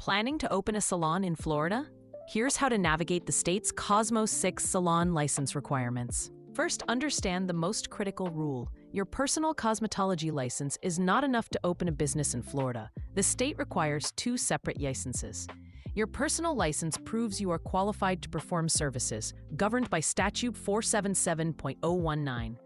Planning to open a salon in Florida? Here's how to navigate the state's COSMO 6 salon license requirements. First, understand the most critical rule. Your personal cosmetology license is not enough to open a business in Florida. The state requires two separate licenses. Your personal license proves you are qualified to perform services, governed by Statute 477.019.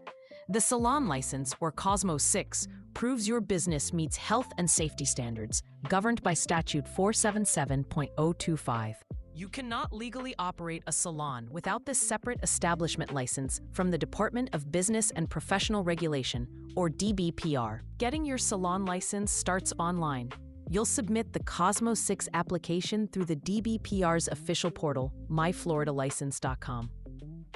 The salon license, or COSMO 6, proves your business meets health and safety standards, governed by Statute 477.025. You cannot legally operate a salon without this separate establishment license from the Department of Business and Professional Regulation, or DBPR. Getting your salon license starts online. You'll submit the COSMO 6 application through the DBPR's official portal, myfloridalicense.com.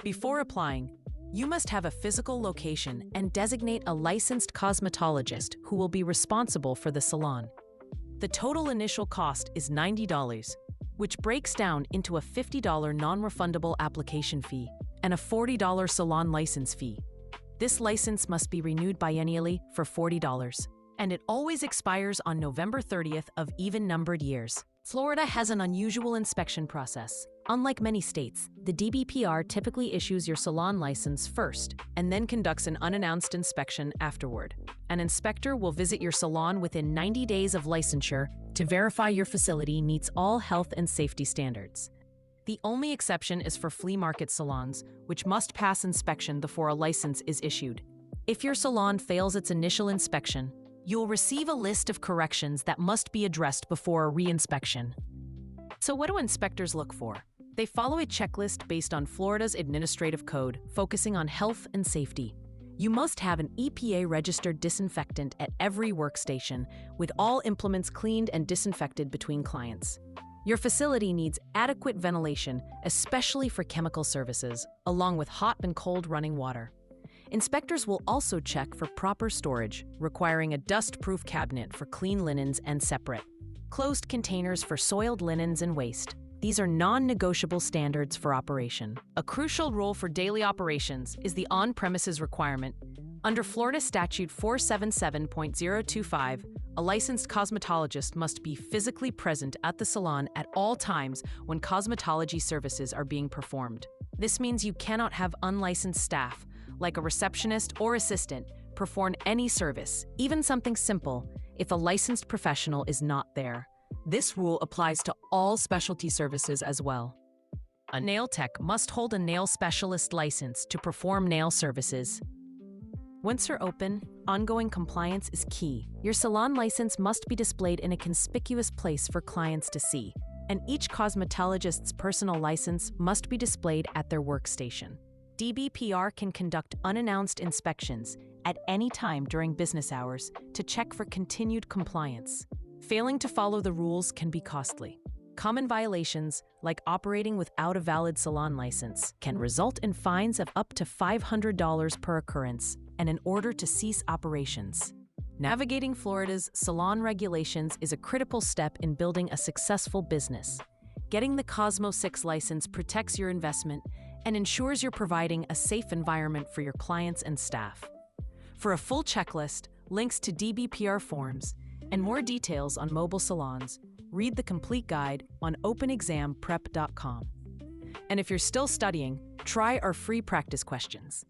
Before applying, you must have a physical location and designate a licensed cosmetologist who will be responsible for the salon. The total initial cost is $90, which breaks down into a $50 non-refundable application fee and a $40 salon license fee. This license must be renewed biennially for $40, and it always expires on November 30th of even-numbered years. Florida has an unusual inspection process. Unlike many states, the DBPR typically issues your salon license first and then conducts an unannounced inspection afterward. An inspector will visit your salon within 90 days of licensure to verify your facility meets all health and safety standards. The only exception is for flea market salons, which must pass inspection before a license is issued. If your salon fails its initial inspection, you'll receive a list of corrections that must be addressed before a re-inspection. So what do inspectors look for? They follow a checklist based on Florida's administrative code, focusing on health and safety. You must have an EPA-registered disinfectant at every workstation, with all implements cleaned and disinfected between clients. Your facility needs adequate ventilation, especially for chemical services, along with hot and cold running water. Inspectors will also check for proper storage, requiring a dust-proof cabinet for clean linens and separate closed containers for soiled linens and waste. These are non-negotiable standards for operation. A crucial rule for daily operations is the on-premises requirement. Under Florida Statute 477.025, a licensed cosmetologist must be physically present at the salon at all times when cosmetology services are being performed. This means you cannot have unlicensed staff, like a receptionist or assistant, perform any service, even something simple, if a licensed professional is not there. This rule applies to all specialty services as well. A nail tech must hold a nail specialist license to perform nail services. Once you're open, ongoing compliance is key. Your salon license must be displayed in a conspicuous place for clients to see, and each cosmetologist's personal license must be displayed at their workstation. DBPR can conduct unannounced inspections at any time during business hours to check for continued compliance. Failing to follow the rules can be costly. Common violations, like operating without a valid salon license, can result in fines of up to $500 per occurrence and an order to cease operations. Navigating Florida's salon regulations is a critical step in building a successful business. Getting the COSMO 6 license protects your investment and ensures you're providing a safe environment for your clients and staff. For a full checklist, links to DBPR forms, and more details on mobile salons, read the complete guide on openexamprep.com. And if you're still studying, try our free practice questions.